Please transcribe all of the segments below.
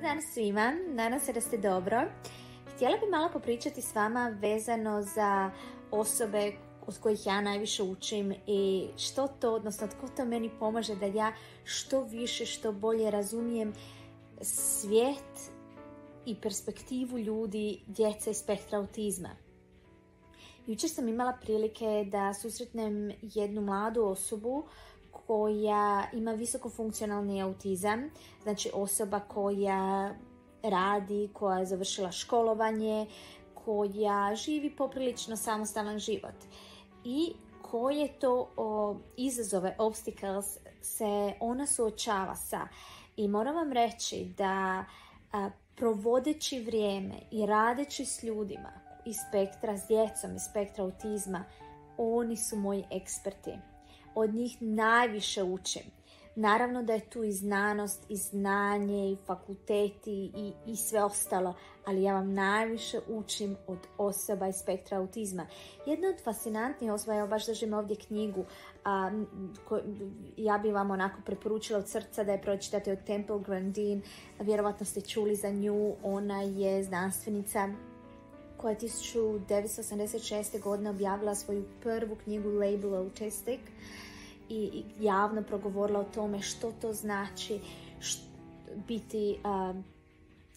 dan svima, nadam se da ste dobro. Htjela bih malo popričati s vama vezano za osobe od kojih ja najviše učim i što to, odnosno tko to meni pomaže da ja što više, što bolje razumijem svijet i perspektivu ljudi, djece iz spektra autizma. Jučer sam imala prilike da susretnem jednu mladu osobu koja ima visokofunkcionalni autizam, znači osoba koja radi, koja je završila školovanje, koja živi poprilično samostalan život i koje to izazove, obstacles, se ona suočava sa. I moram vam reći da provodeći vrijeme i radeći s ljudima iz spektra, s djecom iz spektra autizma, oni su moji eksperti. Od njih najviše učim. Naravno da je tu i znanost, i znanje, i fakulteti, i sve ostalo, ali ja vam najviše učim od osoba iz spektra autizma. Jedna od fascinantnih osoba, ja baš držim ovdje knjigu, ja bih vam onako preporučila od srca da je pročitate, od Temple Grandin, vjerovatno ste čuli za nju, ona je znanstvenica koja je 1986. godine objavila svoju prvu knjigu Label Autistic i javno progovorila o tome što to znači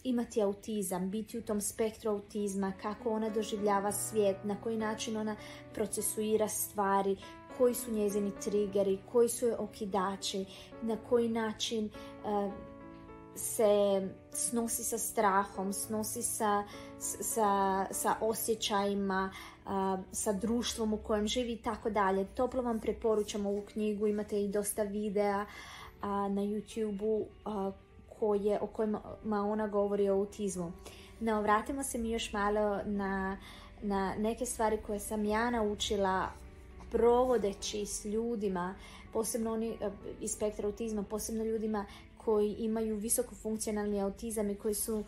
imati autizam, biti u tom spektru autizma, kako ona doživljava svijet, na koji način ona procesuira stvari, koji su njezini triggeri, koji su joj okidači, na koji način se snosi sa strahom, snosi sa osjećajima, sa društvom u kojem živi i tako dalje. Toplo vam preporučam ovu knjigu, imate i dosta videa na YouTube-u o kojima ona govori o autizmu. No, vratimo se mi još malo na neke stvari koje sam ja naučila provodeći s ljudima, posebno oni iz spektra autizma, posebno ljudima koji imaju visokofunkcionalni autizam i koji su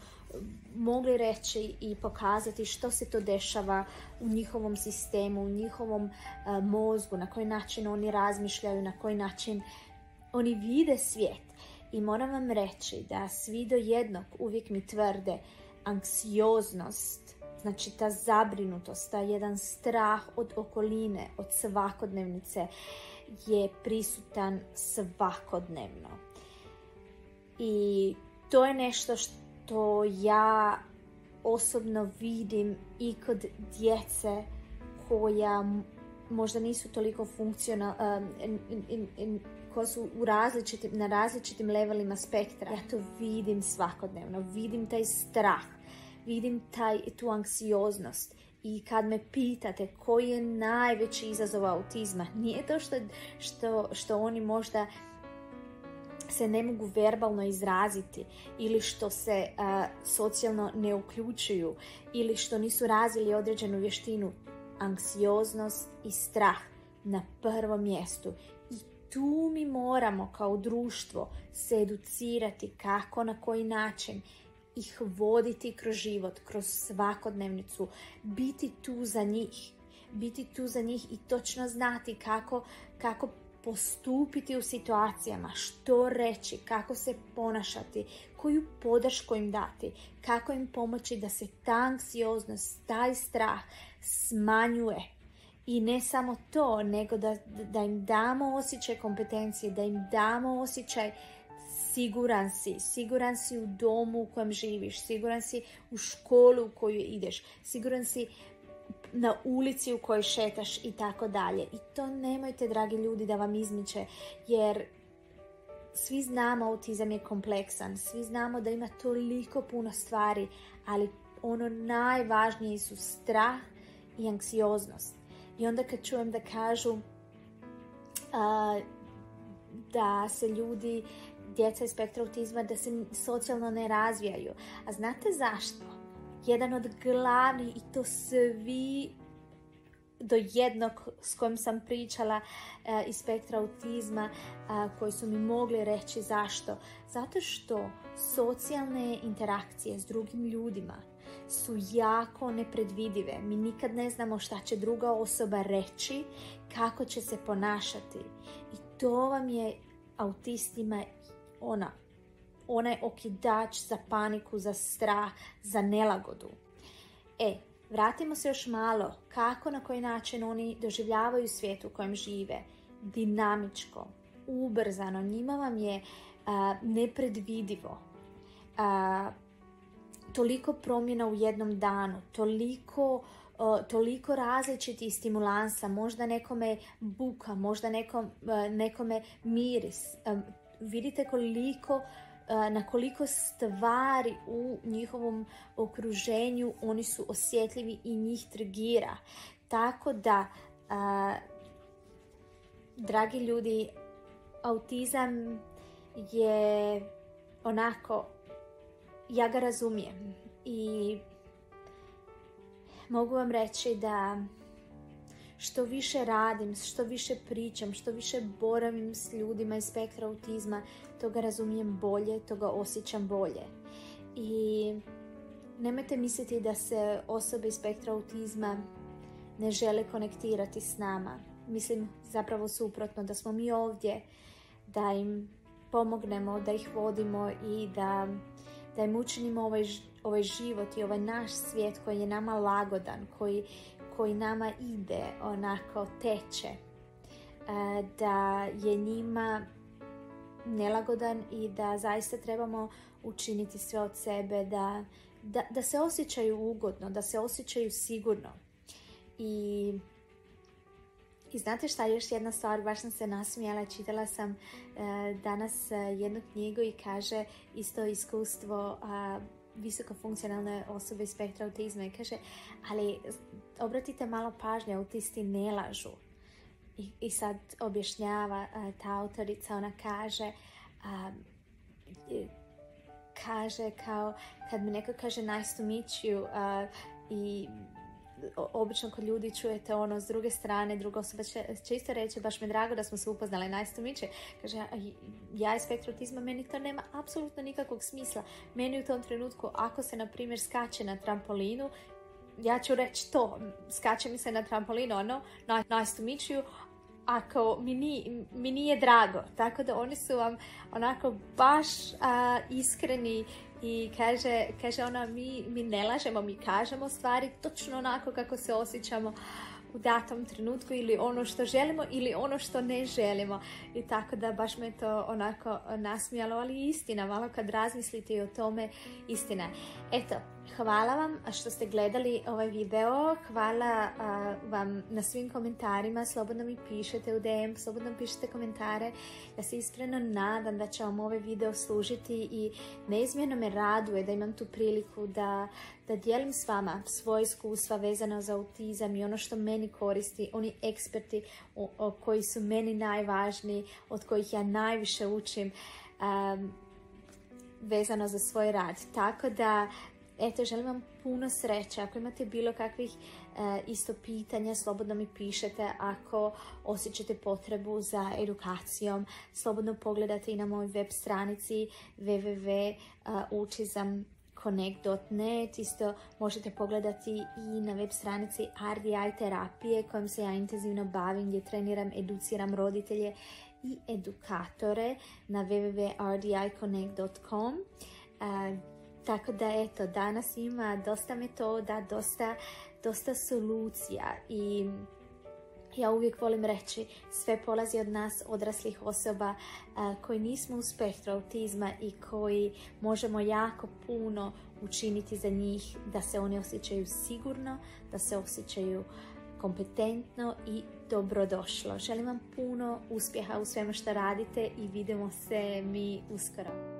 mogli reći i pokazati što se to dešava u njihovom sistemu, u njihovom mozgu, na koji način oni razmišljaju, na koji način oni vide svijet. I moram vam reći da svi do jednog uvijek mi tvrde anksioznost, znači ta zabrinutost, ta jedan strah od okoline, od svakodnevnice je prisutan svakodnevno. I to je nešto što ja osobno vidim i kod djece koja možda nisu toliko funkcionalna, koja su na različitim levelima spektra. Ja to vidim svakodnevno, vidim taj strah, vidim tu anksioznost. I kad me pitate koji je najveći izazov autizma, nije to što oni možda se ne mogu verbalno izraziti ili što se socijalno ne uključuju ili što nisu razvili određenu vještinu. Anksioznost i strah na prvom mjestu. I tu mi moramo kao društvo se educirati kako, na koji način ih voditi kroz život, kroz svakodnevnicu, biti tu za njih. Biti tu za njih i točno znati kako postupiti u situacijama, što reći, kako se ponašati, koju podršku im dati, kako im pomoći da se ta anksioznost, taj strah smanjuje. I ne samo to, nego da im damo osjećaj kompetencije, da im damo osjećaj siguran si u domu u kojem živiš, siguran si u školu u koju ideš, siguran si na ulici u kojoj šetaš i tako dalje. I to nemojte, dragi ljudi, da vam izmiče, jer svi znamo autizam je kompleksan, svi znamo da ima toliko puno stvari, ali ono najvažnije su strah i anksioznost. I onda kad čujem da kažu da se ljudi, djeca iz spektra autizma, da se socijalno ne razvijaju. A znate zašto? Jedan od glavnih, i to svi do jednog s kojim sam pričala iz spektra autizma, koji su mi mogli reći zašto. Zato što socijalne interakcije s drugim ljudima su jako nepredvidive. Mi nikad ne znamo šta će druga osoba reći, kako će se ponašati. I to vam je autistima onaj okidač za paniku, za strah, za nelagodu. Vratimo se još malo kako, na koji način oni doživljavaju svijet u kojem žive. Dinamičko, ubrzano, njima vam je nepredvidivo. Toliko promjena u jednom danu, toliko različitih stimulansa, možda nekome buka, možda nekome miris. Vidite na koliko stvari u njihovom okruženju oni su osjetljivi i njih trigira. Tako da, dragi ljudi, autizam je onako, ja ga razumijem i mogu vam reći da što više radim, što više pričam, što više boravim s ljudima iz spektra autizma, to ga razumijem bolje, to ga osjećam bolje. I nemojte misliti da se osobe iz spektra autizma ne žele konektirati s nama. Mislim zapravo suprotno, da smo mi ovdje da im pomognemo, da ih vodimo i da im učinimo ovaj život i ovaj naš svijet koji je nama lagodan, koji nama ide, onako teče, da je njima nelagodan i da zaista trebamo učiniti sve od sebe da se osjećaju ugodno, da se osjećaju sigurno. I znate šta, još jedna stvar, baš sam se nasmijala, čitala sam danas jednu knjigu i kaže isto iskustvo visoko funkcionalne osobe iz spektra autizma i kaže, ali obratite malo pažnje, autisti ne lažu. I sad objašnjava ta autorica, ona kaže kao kad mi neko kaže nice to meet you i obično kod ljudi čujete ono s druge strane, druga osoba će isto reći baš mi drago da smo se upoznali, nice to meet you. Kaže, ja iz spektra autizma, meni to nema apsolutno nikakvog smisla. Meni u tom trenutku, ako se na primjer skače na trampolinu, ja ću reći to, skače mi se na trampolinu, ono, nice to meet you, ako mi nije drago. Tako da oni su vam onako baš iskreni i kaže ona, mi ne lažemo, mi kažemo stvari točno onako kako se osjećamo u datom trenutku, ili ono što želimo ili ono što ne želimo. I tako da baš me to onako nasmijalo, ali istina, malo kad razmislite i o tome, istina. Eto, hvala vam što ste gledali ovaj video, hvala vam na svim komentarima, slobodno mi pišete u DM, slobodno pišete komentare. Ja se iskreno nadam da će vam ovaj video služiti i neizmjerno me raduje da imam tu priliku da dijelim s vama svoje iskustva vezano za autizam i ono što meni koristi, oni eksperti koji su meni najvažniji, od kojih ja najviše učim vezano za svoj rad. Tako da, eto, želim vam puno sreće. Ako imate bilo kakvih isto pitanja, slobodno mi pišete. Ako osjećate potrebu za edukacijom, slobodno pogledate i na mojoj web stranici www.učizamconnect.net. Isto možete pogledati i na web stranici RDI terapije kojom se ja intenzivno bavim, gdje treniram, educiram roditelje i edukatore na www.rdiconnect.com. Tako da, eto, danas ima dosta metoda, dosta solucija i ja uvijek volim reći, sve polazi od nas, odraslih osoba koji nismo u spektru autizma i koji možemo jako puno učiniti za njih, da se oni osjećaju sigurno, da se osjećaju kompetentno i dobrodošlo. Želim vam puno uspjeha u svemu što radite i vidimo se mi uskoro.